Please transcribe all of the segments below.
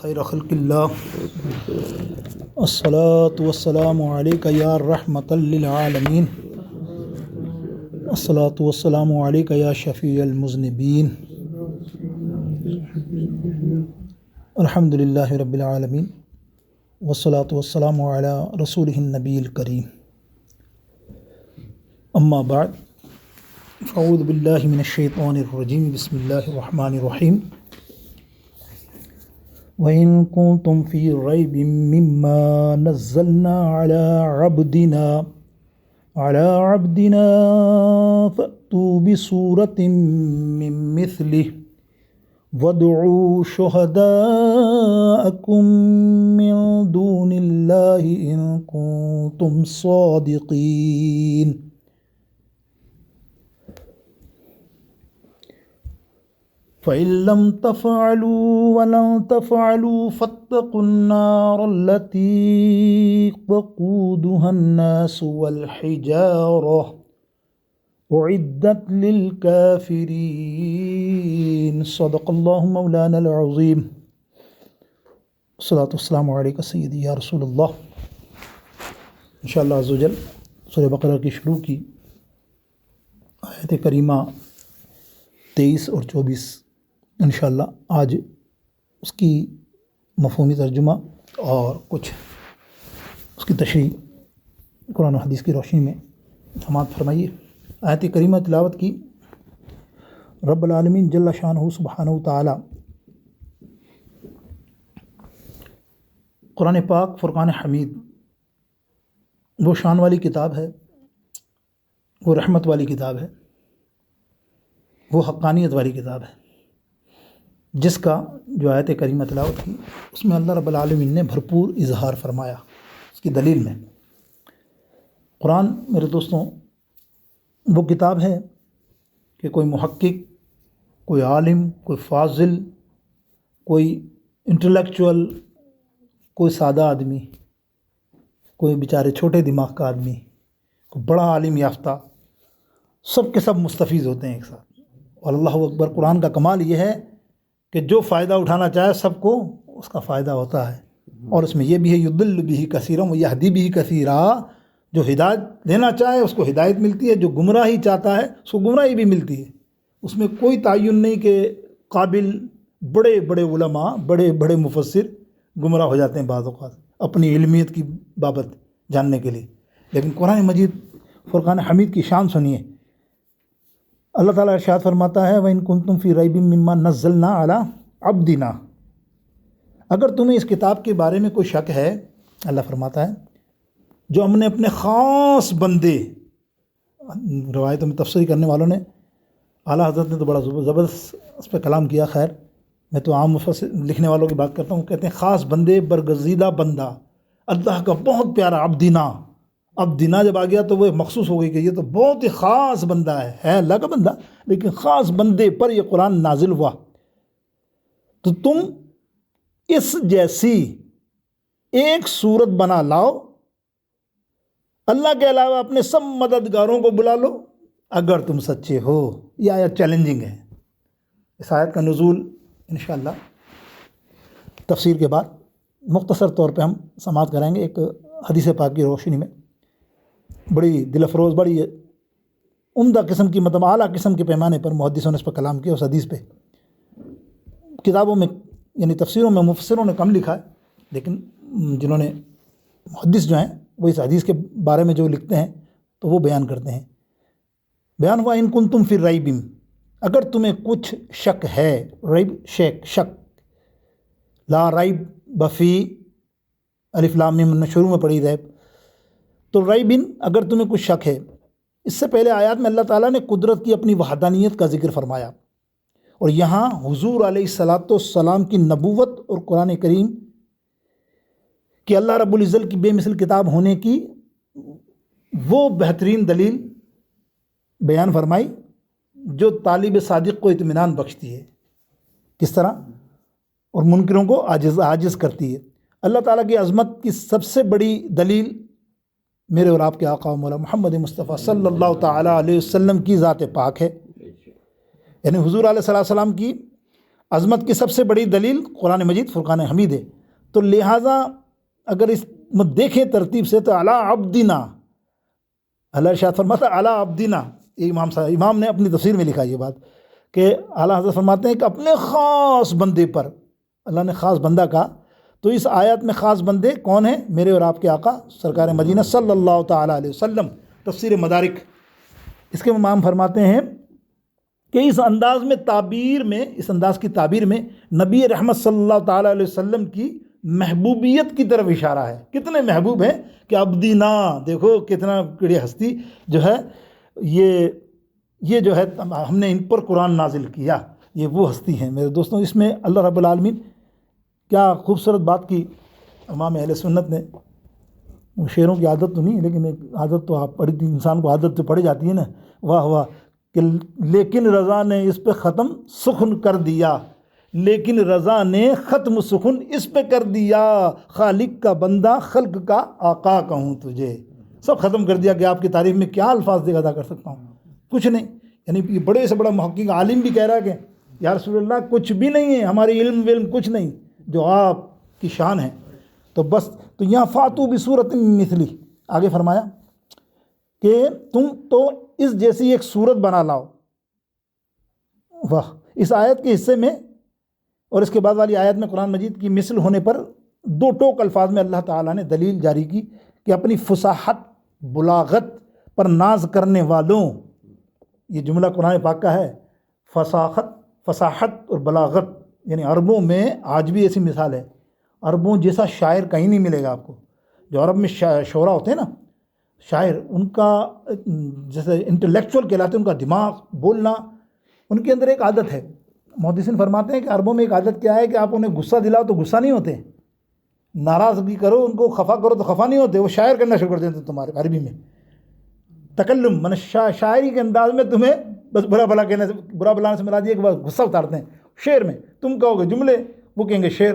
خیر خلق اللہ الصلاۃ والسلام علیک یا رحمۃ للعالمین الصلاۃ والسلام علیک یا شفیع المذنبین الحمد للہ رب العالمین والصلاۃ والسلام علی رسولہ النبی الکریم اما بعد اعوذ باللہ من الشیطان الرجیم بسم اللہ الرحمن الرحیم وَإِن كُنتُمْ فِي رَيْبٍ مِّمَّا نَزَّلْنَا عَلَىٰ عَبْدِنَا فَأْتُوا بِسُورَةٍ مِّن مِّثْلِهِ وَادْعُوا شُهَدَاءَكُم مِّن دُونِ اللَّهِ إِن كُنتُمْ صَادِقِينَ۔ فَإِن لَّمْ تَفْعَلُوا وَلَن تَفْعَلُوا فَاتَّقُوا النَّارَ الَّتِي وَقُودُهَا النَّاسُ وَالْحِجَارَةُ أُعِدَّتْ لِلْكَافِرِينَ۔ صدق اللہ مولانا العظیم۔ الصلاۃ والسلام علیک سیدی یا رسول اللہ۔ انشاءاللہ عز و جل سورہ بقرہ کی شروع کی آیت کریمہ 23 اور 24 انشاءاللہ آج اس کی مفہومی ترجمہ اور کچھ اس کی تشریح قرآن و حدیث کی روشنی میں سماعت فرمائیے۔ آیت کریمہ تلاوت کی رب العالمین جل شانہ سبحانہ تعالی قرآن پاک فرقان حمید وہ شان والی کتاب ہے، وہ رحمت والی کتاب ہے، وہ حقانیت والی کتاب ہے، جس کا جو آیت کریمہ تلاوت کی اس میں اللہ رب العالمین نے بھرپور اظہار فرمایا اس کی دلیل میں۔ قرآن میرے دوستوں وہ کتاب ہے کہ کوئی محقق، کوئی عالم، کوئی فاضل، کوئی انٹلیکچوئل، کوئی سادہ آدمی، کوئی بیچارے چھوٹے دماغ کا آدمی، کوئی بڑا عالم یافتہ، سب کے سب مستفیض ہوتے ہیں ایک ساتھ۔ اور اللہ اکبر، قرآن کا کمال یہ ہے کہ جو فائدہ اٹھانا چاہے سب کو اس کا فائدہ ہوتا ہے، اور اس میں یہ بھی ہے یضل بہ کثیرا ویہدی بہ کثیرا، جو ہدایت دینا چاہے اس کو ہدایت ملتی ہے، جو گمراہی چاہتا ہے اس کو گمراہی بھی ملتی ہے۔ اس میں کوئی تعین نہیں کہ قابل بڑے بڑے علماء، بڑے بڑے مفسر گمراہ ہو جاتے ہیں بعض اوقات اپنی علمیت کی بابت جاننے کے لیے، لیکن قرآن مجید فرقان حمید کی شان سنیے۔ اللہ تعالیٰ ارشاد فرماتا ہے وَإِن كُنتُمْ فِي رَيْبٍ مِّمَّا نَزَّلْنَا عَلَىٰ عَبْدِنَا، اگر تمہیں اس کتاب کے بارے میں کوئی شک ہے، اللہ فرماتا ہے جو ہم نے اپنے خاص بندے، روایتوں میں تفسیر کرنے والوں نے، اعلیٰ حضرت نے تو بڑا زبردست اس پہ کلام کیا، خیر میں تو عام مفسر لکھنے والوں کی بات کرتا ہوں، کہتے ہیں خاص بندے، برگزیدہ بندہ، اللہ کا بہت پیارا عبدنا۔ عبدنا جب آ گیا تو وہ مخصوص ہو گئی کہ یہ تو بہت ہی خاص بندہ ہے اللہ کا بندہ، لیکن خاص بندے پر یہ قرآن نازل ہوا، تو تم اس جیسی ایک صورت بنا لاؤ، اللہ کے علاوہ اپنے سب مددگاروں کو بلا لو اگر تم سچے ہو۔ یہ آیت چیلنجنگ ہے۔ اس آیت کا نزول انشاءاللہ تفسیر کے بعد مختصر طور پہ ہم سماعت کریں گے ایک حدیث پاک کی روشنی میں، بڑی دل افروز، بڑی عمدہ قسم کی، مطلب اعلیٰ قسم کے پیمانے پر محدثوں نے اس پر کلام کیا اس حدیث پہ۔ کتابوں میں یعنی تفسیروں میں مفسروں نے کم لکھا ہے، لیکن جنہوں نے محدث جو ہیں وہ اس حدیث کے بارے میں جو لکھتے ہیں تو وہ بیان کرتے ہیں۔ بیان ہوا ان کنتم فی ریب، اگر تمہیں کچھ شک ہے، ریب شک، لا ریب بفی، الف لام میم شروع میں پڑھی ریب، تو ریبن اگر تمہیں کچھ شک ہے۔ اس سے پہلے آیات میں اللہ تعالیٰ نے قدرت کی اپنی وحدانیت کا ذکر فرمایا، اور یہاں حضور علیہ الصلاۃ والسلام کی نبوت اور قرآن کریم کہ اللہ رب العزت کی بے مثل کتاب ہونے کی وہ بہترین دلیل بیان فرمائی جو طالب صادق کو اطمینان بخشتی ہے، کس طرح، اور منکروں کو عاجز کرتی ہے۔ اللہ تعالیٰ کی عظمت کی سب سے بڑی دلیل میرے اور آپ کے آقا و مولا محمد مصطفیٰ صلی اللہ تعالیٰ علیہ وسلم کی ذات پاک ہے، یعنی حضور علیہ السلام کی عظمت کی سب سے بڑی دلیل قرآن مجید فرقان حمید ہے. تو لہٰذا اگر اس میں دیکھیں ترتیب سے تو علی عبدنا، اللہ ارشاد فرماتا ہے علی عبدنا. امام نے اپنی تفسیر میں لکھا یہ بات کہ اعلیٰ حضرت فرماتے ہیں کہ اپنے خاص بندے پر اللہ نے خاص بندہ کہا. تو اس آیات میں خاص بندے کون ہیں؟ میرے اور آپ کے آقا سرکار مدینہ صلی اللہ تعالیٰ علیہ وسلم. تفسیر مدارک اس کے امام فرماتے ہیں کہ اس انداز کی تعبیر میں نبی رحمت صلی اللہ تعالیٰ علیہ وسلم کی محبوبیت کی طرف اشارہ ہے. کتنے محبوب ہیں کہ عبدینا، دیکھو کتنا بڑی ہستی جو ہے یہ جو ہے ہم نے ان پر قرآن نازل کیا، یہ وہ ہستی ہیں میرے دوستوں. اس میں اللہ رب العالمین کیا خوبصورت بات کی امام اہل سنت نے. شعروں کی عادت تو نہیں ہے لیکن ایک عادت تو آپ پڑھی تھی، انسان کو عادت تو پڑی جاتی ہے نا. واہ واہ کہ لیکن رضا نے اس پہ ختم سخن کر دیا، لیکن رضا نے ختم سخن اس پہ کر دیا، خالق کا بندہ خلق کا آقا کہوں تجھے. سب ختم کر دیا کہ آپ کی تعریف میں کیا الفاظ ادا کر سکتا ہوں، کچھ نہیں. یعنی یہ بڑے سے بڑا محقق عالم بھی کہہ رہا ہے کہ یا رسول اللہ کچھ بھی نہیں ہے، ہماری علم کچھ نہیں جو آپ کی شان ہے. تو بس تو یہاں فاتو بصورت مثلی آگے فرمایا کہ تم تو اس جیسی ایک صورت بنا لاؤ. واہ، اس آیت کے حصے میں اور اس کے بعد والی آیت میں قرآن مجید کی مثل ہونے پر دو ٹوک الفاظ میں اللہ تعالیٰ نے دلیل جاری کی کہ اپنی فصاحت بلاغت پر ناز کرنے والوں، یہ جملہ قرآن پاک کا ہے، فصاحت اور بلاغت. یعنی عربوں میں آج بھی ایسی مثال ہے، عربوں جیسا شاعر کہیں نہیں ملے گا آپ کو. جو عرب میں شعراء ہوتے ہیں نا شاعر، ان کا جیسے انٹلیکچوئل کہلاتے ہیں، ان کا دماغ بولنا، ان کے اندر ایک عادت ہے. محدثین فرماتے ہیں کہ عربوں میں ایک عادت کیا ہے کہ آپ انہیں غصہ دلاؤ تو غصہ نہیں ہوتے، ناراضگی کرو ان کو، خفا کرو تو خفا نہیں ہوتے، وہ شاعر کرنا شروع کر دیتے ہیں تمہارے عربی میں. تکلم من شاعری کے انداز میں تمہیں بس برا بلانے سے مراد یہ کہ بس غصہ اتارتے ہیں. شعر میں تم کہو گے جملے، وہ کہیں گے شعر.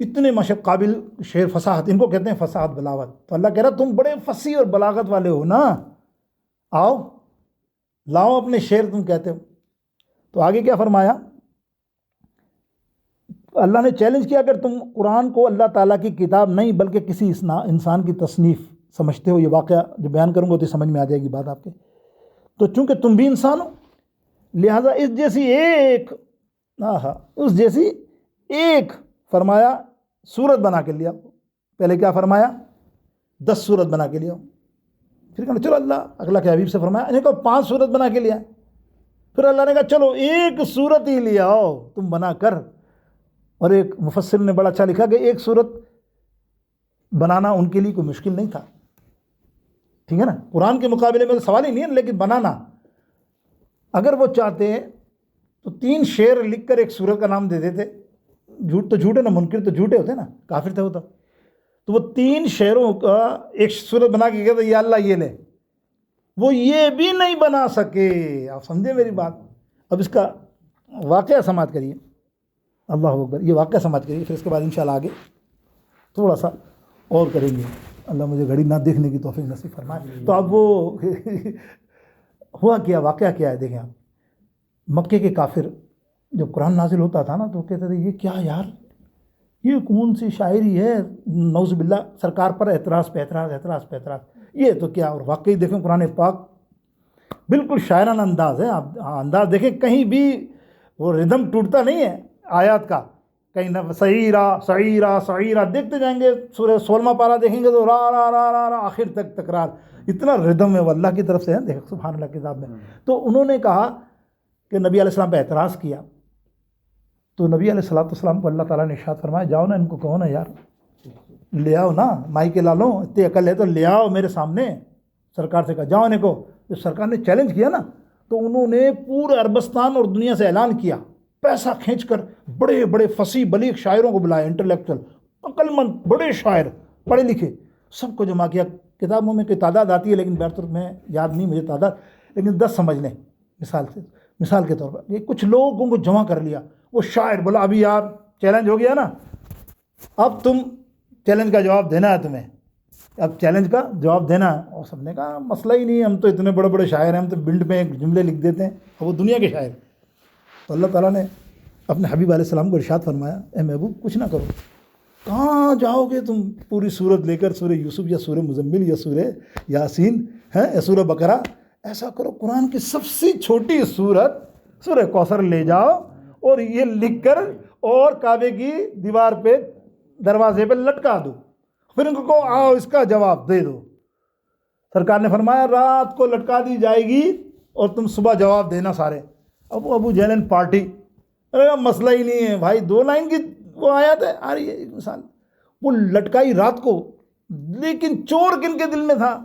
اتنے مشق قابل شعر فصاحت، ان کو کہتے ہیں فصاحت بلاغت. تو اللہ کہہ رہا تم بڑے فصیح اور بلاغت والے ہو نا، آؤ لاؤ اپنے شعر تم کہتے ہو. تو آگے کیا فرمایا؟ اللہ نے چیلنج کیا اگر تم قرآن کو اللہ تعالیٰ کی کتاب نہیں بلکہ کسی انسان کی تصنیف سمجھتے ہو، یہ واقعہ جو بیان کروں گا تو سمجھ میں آ جائے گی بات آپ کے. تو چونکہ تم بھی انسان ہو لہٰذا اس جیسی ایک فرمایا صورت بنا کے لیا. پہلے کیا فرمایا؟ 10 صورت بنا کے لیا. پھر کہا چلو اللہ کے حبیب سے فرمایا انہیں کہا 5 صورت بنا کے لیا. پھر اللہ نے کہا چلو ایک صورت ہی لے آؤ تم بنا کر. اور ایک مفسر نے بڑا اچھا لکھا کہ ایک صورت بنانا ان کے لیے کوئی مشکل نہیں تھا. ٹھیک ہے نا، قرآن کے مقابلے میں تو سوال ہی نہیں ہے، لیکن بنانا اگر وہ چاہتے تو 3 شعر لکھ کر ایک سورت کا نام دے دیتے. جھوٹ تو جھوٹے نا، منکر تو جھوٹے ہوتے نا، کافر تھے ہوتا. تو وہ 3 شعروں کا ایک سورت بنا کے کہتے یا اللہ یہ لے. وہ یہ بھی نہیں بنا سکے. آپ سمجھے میری بات؟ اب اس کا واقعہ سماعت کریے. اللہ اکبر، یہ واقعہ سماعت کریے، پھر اس کے بعد انشاءاللہ آگے تھوڑا سا اور کریں گے. اللہ مجھے گھڑی نہ دیکھنے کی توفیق نصیب فرمائے. تو اب وہ ہوا کیا، واقعہ کیا ہے دیکھیں آپ. مکے کے کافر جب قرآن نازل ہوتا تھا نا تو کہتے تھے یہ کیا یار، یہ کون سی شاعری ہے، نعوذ باللہ. سرکار پر اعتراض پہ اعتراض، یہ تو کیا. اور واقعی دیکھیں قرآن پاک بالکل شاعرانہ انداز ہے. آپ انداز دیکھیں، کہیں بھی وہ ردم ٹوٹتا نہیں ہے آیات کا. کہیں نہ سعیرہ دیکھتے جائیں گے. سورہ 16واں پارہ دیکھیں گے تو را را را را را آخر تک تکرار. اتنا ردم ہے وہ اللہ کی طرف سے ہے. دیکھ سبحان اللہ کتاب میں. تو انہوں نے کہا کہ نبی علیہ السلام پہ اعتراض کیا. تو نبی علیہ السلام کو اللہ تعالیٰ نے ارشاد فرمایا جاؤ نا ان کو کہو نا یار لے آؤ نا، مائی کے لالوں اتنی عقل ہے تو لے آؤ میرے سامنے. سرکار سے کہا جاؤ ان کو. جب سرکار نے چیلنج کیا نا تو انہوں نے پورے عربستان اور دنیا سے اعلان کیا، پیسہ کھینچ کر بڑے بڑے فصیح بلیغ شاعروں کو بلایا، انٹلیکچوئل عقل مند بڑے شاعر پڑھے لکھے، سب کو جمع کیا. کتابوں میں کوئی تعداد آتی ہے لیکن بہتر میں یاد نہیں مجھے تعداد، لیکن 10 سمجھ لیں مثال کے طور پر. یہ کچھ لوگوں کو جمع کر لیا. وہ شاعر بولا ابھی یار چیلنج ہو گیا نا، اب تم چیلنج کا جواب دینا ہے تمہیں، اب چیلنج کا جواب دینا ہے. اور سب نے کہا مسئلہ ہی نہیں، ہم تو اتنے بڑے بڑے شاعر ہیں، ہم تو بلڈ میں ایک جملے لکھ دیتے ہیں. اور وہ دنیا کے شاعر. تو اللہ تعالیٰ نے اپنے حبیب علیہ السلام کو ارشاد فرمایا اے محبوب کچھ نہ کرو، کہاں جاؤ گے تم پوری سورت لے کر، سورہ یوسف یا سورہ مزمل یا سورہ یاسین یا سورہ بقرہ، ایسا کرو قرآن کی سب سے چھوٹی سورت سورہ کوثر لے جاؤ اور یہ لکھ کر اور کعبے کی دیوار پہ دروازے پہ لٹکا دو، پھر ان کو کہو آؤ اس کا جواب دے دو۔ سرکار نے فرمایا رات کو لٹکا دی جائے گی اور تم صبح جواب دینا سارے۔ ابو جہل پارٹی، مسئلہ ہی نہیں ہے بھائی، 2 لائن کی وہ آیت ہے آ رہی ہے ایک مثال، وہ لٹکائی رات کو، لیکن چور کن کے دل میں تھا؟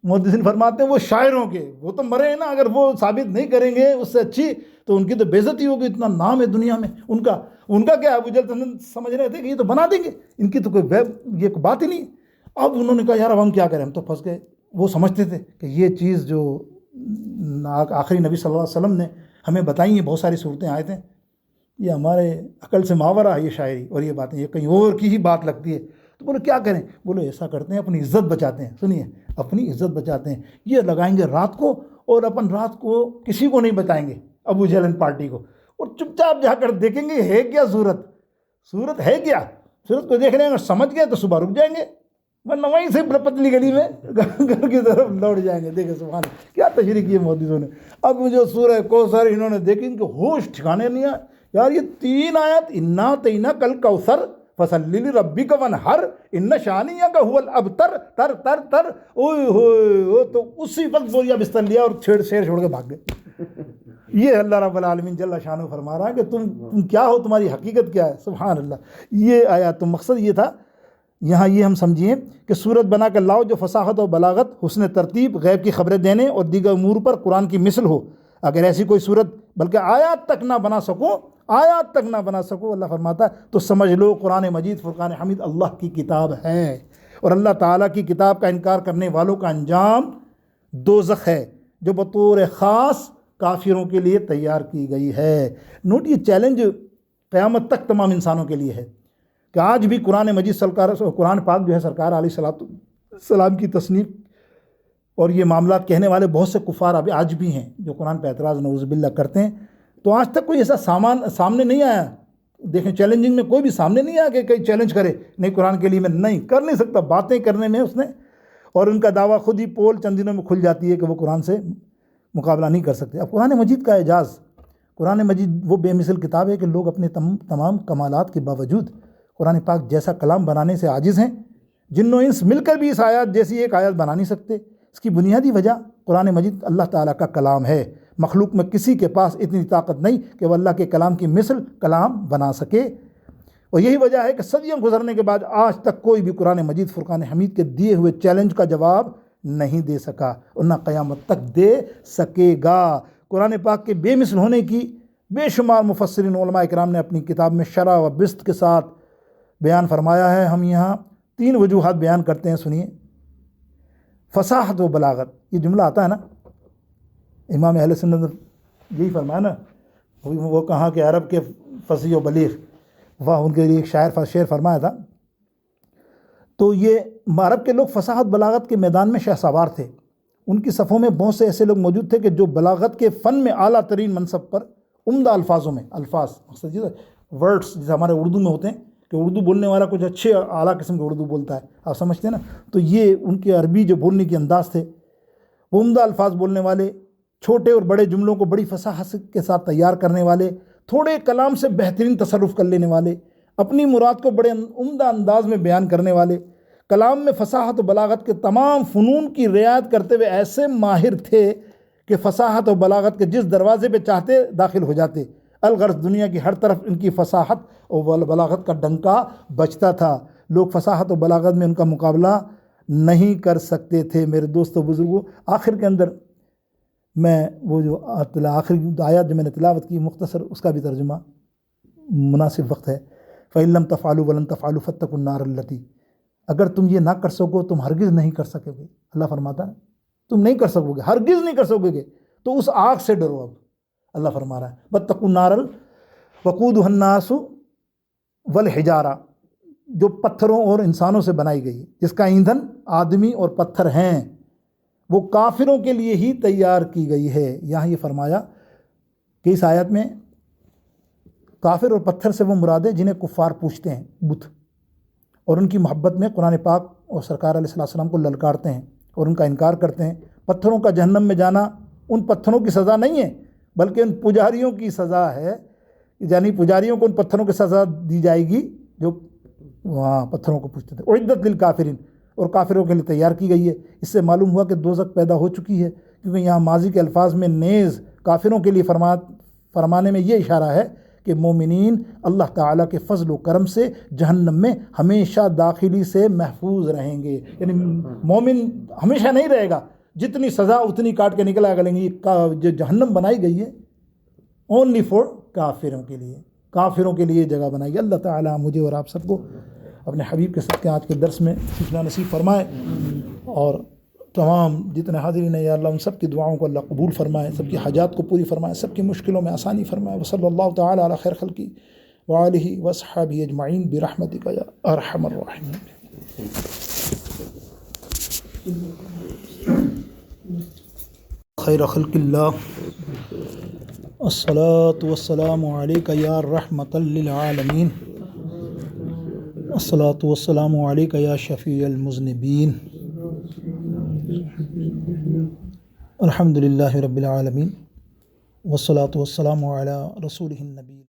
محدثین فرماتے ہیں وہ شاعروں کے، وہ تو مرے ہیں نا، اگر وہ ثابت نہیں کریں گے اس سے اچھی تو ان کی تو بے عزتی ہوگی، اتنا نام ہے دنیا میں ان کا کیا؟ ابو جہل سمجھ رہے تھے کہ یہ تو بنا دیں گے، ان کی تو یہ کوئی بات ہی نہیں۔ اب انہوں نے کہا یار اب ہم کیا کریں، ہم تو پھنس گئے۔ وہ سمجھتے تھے کہ یہ چیز جو آخری نبی صلی اللہ علیہ وسلم نے ہمیں بتائی ہیں، بہت ساری صورتیں آئے تھے، یہ ہمارے عقل سے ماورا ہے یہ شاعری اور یہ باتیں، یہ کہیں اور کی ہی بات لگتی ہے۔ تو بولے کیا کریں؟ بولے ایسا کرتے ہیں اپنی عزت بچاتے ہیں، سنیے اپنی عزت بچاتے ہیں، یہ لگائیں گے رات کو اور اپن رات کو کسی کو نہیں بتائیں گے، ابو جہل پارٹی کو، اور چپ چاپ جا کر دیکھیں گے ہے کیا صورت ہے کیا، صورت کو دیکھ رہے ہیں، اگر سمجھ گئے تو صبح رک جائیں گے، ورنہ وہیں سے پتلی گلی میں گھر کی طرف لوٹ جائیں گے۔ دیکھیں سبحان اللہ کیا تشریح کی ہے محدثوں نے۔ اب جو سورہ کوثر انہوں نے دیکھی، ان کے ہوش ٹھکانے نہیں آیا، یار یہ 3 آیت، انا اعطیناک کل کوثر فصلی لربک وانحر ان شانئک هو الابتر، تر تر تر، اوئے ہوئے، تو اسی وقت بوریا بستر لیا اور شیر چھوڑ کے بھاگ گئے۔ یہ اللہ رب العالمین جل شانہ فرما رہا ہے کہ تم کیا ہو، تمہاری حقیقت کیا ہے، سبحان اللہ۔ یہ آیا تو مقصد یہ تھا یہاں، یہ ہم سمجھیں کہ صورت بنا کر لاؤ جو فصاحت و بلاغت، حسن ترتیب، غیب کی خبریں دینے اور دیگر امور پر قرآن کی مثل ہو۔ اگر ایسی کوئی صورت بلکہ آیات تک نہ بنا سکو، اللہ فرماتا ہے تو سمجھ لو قرآن مجید فرقان حمید اللہ کی کتاب ہے، اور اللہ تعالیٰ کی کتاب کا انکار کرنے والوں کا انجام دوزخ ہے جو بطور خاص کافروں کے لیے تیار کی گئی ہے۔ نوٹ، یہ چیلنج قیامت تک تمام انسانوں کے لیے ہے کہ آج بھی قرآن مجید قرآن پاک جو ہے سرکار علیہ السلام کی تصنیف اور یہ معاملات کہنے والے بہت سے کفار ابھی آج بھی ہیں جو قرآن پہ اعتراض نعوذ باللہ کرتے ہیں، تو آج تک کوئی ایسا سامنے نہیں آیا۔ دیکھیں چیلنجنگ میں کوئی بھی سامنے نہیں آیا کہ کہیں چیلنج کرے، نہیں قرآن کے لیے میں نہیں کر نہیں سکتا، باتیں کرنے میں اس نے، اور ان کا دعویٰ خود ہی پول چند دنوں میں کھل جاتی ہے کہ وہ قرآن سے مقابلہ نہیں کر سکتے۔ اب قرآن مجید کا اعجاز، قرآن مجید وہ بے مثل کتاب ہے کہ لوگ اپنے تمام کمالات کے باوجود قرآن پاک جیسا کلام بنانے سے عاجز ہیں۔ جن و انس مل کر بھی اس آیات جیسی ایک آیت بنا نہیں سکتے۔ اس کی بنیادی وجہ قرآن مجید اللہ تعالیٰ کا کلام ہے، مخلوق میں کسی کے پاس اتنی طاقت نہیں کہ وہ اللہ کے کلام کی مثل کلام بنا سکے، اور یہی وجہ ہے کہ صدیوں گزرنے کے بعد آج تک کوئی بھی قرآن مجید فرقان حمید کے دیے ہوئے چیلنج کا جواب نہیں دے سکا اور نہ قیامت تک دے سکے گا۔ قرآن پاک کے بے مثل ہونے کی بے شمار مفسرین علماء کرام نے اپنی کتاب میں شرح و بسط کے ساتھ بیان فرمایا ہے۔ ہم یہاں 3 وجوہات بیان کرتے ہیں، سنیے۔ فصاحت و بلاغت، یہ جملہ آتا ہے نا، امام اہل سنت نے یہی فرمایا نا، وہ کہاں کہ عرب کے فصیح و بلیغ، وہ ان کے لیے ایک شعر فرمایا تھا۔ تو یہ عرب کے لوگ فصاحت بلاغت کے میدان میں شہسوار تھے، ان کی صفوں میں بہت سے ایسے لوگ موجود تھے کہ جو بلاغت کے فن میں اعلیٰ ترین منصب پر عمدہ الفاظوں میں، مقصد ورڈس جیسے ہمارے اردو میں ہوتے ہیں کہ اردو بولنے والا کچھ اچھے اعلیٰ قسم کے اردو بولتا ہے، آپ سمجھتے ہیں نا، تو یہ ان کے عربی جو بولنے کے انداز تھے، وہ عمدہ الفاظ بولنے والے، چھوٹے اور بڑے جملوں کو بڑی فصاحت کے ساتھ تیار کرنے والے، تھوڑے کلام سے بہترین تصرف کر لینے والے، اپنی مراد کو بڑے عمدہ انداز میں بیان کرنے والے، کلام میں فصاحت و بلاغت کے تمام فنون کی رعایت کرتے ہوئے ایسے ماہر تھے کہ فصاحت و بلاغت کے جس دروازے پہ چاہتے داخل ہو جاتے۔ الغرض دنیا کی ہر طرف ان کی فصاحت اور بلاغت کا ڈنکا بجتا تھا، لوگ فصاحت و بلاغت میں ان کا مقابلہ نہیں کر سکتے تھے۔ میرے دوستو بزرگوں، آخر کے اندر میں وہ جو آخری آیات جو میں نے تلاوت کی مختصر، اس کا بھی ترجمہ مناسب وقت ہے۔ فَإِن لَمْ تَفْعَلُوا وَلَن تَفْعَلُوا فَاتَّقُوا النَّارَ الَّتِي، اگر تم یہ نہ کر سکو تم ہرگز نہیں کر سکو گے، اللہ فرماتا ہے تم نہیں کر سکو گے، ہرگز نہیں کر سکو گے، تو اس آگ سے ڈرو۔ اب اللہ فرما رہا ہے وَاتَّقُوا النَّارَ وَقُودُهَا النَّاسُ وَالْحِجَارَةُ، جو پتھروں اور انسانوں سے بنائی گئی، جس کا ایندھن آدمی اور پتھر ہیں، وہ کافروں کے لیے ہی تیار کی گئی ہے۔ یہاں یہ فرمایا کہ اس آیت میں کافر اور پتھر سے وہ مراد ہے جنہیں کفار پوچھتے ہیں، بت، اور ان کی محبت میں قرآن پاک اور سرکار علیہ السلام کو للکارتے ہیں اور ان کا انکار کرتے ہیں۔ پتھروں کا جہنم میں جانا ان پتھروں کی سزا نہیں ہے، بلکہ ان پجاریوں کی سزا ہے، یعنی پجاریوں کو ان پتھروں کی سزا دی جائے گی جو وہاں پتھروں کو پوچھتے تھے۔ اعدت للکافرین، اور کافروں کے لیے تیار کی گئی ہے۔ اس سے معلوم ہوا کہ دوزخ پیدا ہو چکی ہے، کیونکہ یہاں ماضی کے الفاظ میں نیز کافروں کے لیے فرمانے میں یہ اشارہ ہے کہ مومنین اللہ تعالیٰ کے فضل و کرم سے جہنم میں ہمیشہ داخلی سے محفوظ رہیں گے، یعنی مومن ہمیشہ نہیں رہے گا، جتنی سزا اتنی کاٹ کے نکلا کریں گے۔ جو جہنم بنائی گئی ہے اونلی فار کافروں کے لیے، کافروں کے لیے جگہ بنائی گئی۔ اللہ تعالیٰ مجھے اور آپ سب کو اپنے حبیب کے صدقے آج کے درس میں سیکھنا نصیب فرمائے، اور تمام جتنے حاضرین ہیں یا اللہ ان سب کی دعاؤں کو اللہ قبول فرمائے، سب کی حاجات کو پوری فرمائے، سب کی مشکلوں میں آسانی فرمائے۔ وصلی اللہ تعالیٰ علی خیر خلقی وآلہ واصحابہ اجمعین برحمتک یا ارحم الراحمین۔ خیر خلق اللہ، الصلاۃ والسلام علیک یا رحمۃ للعالمین، الصلاۃ والسلام علیک یا شفیع المذنبین، الحمد للہ رب العالمین، والصلاۃ والسلام علی رسولہ النبی۔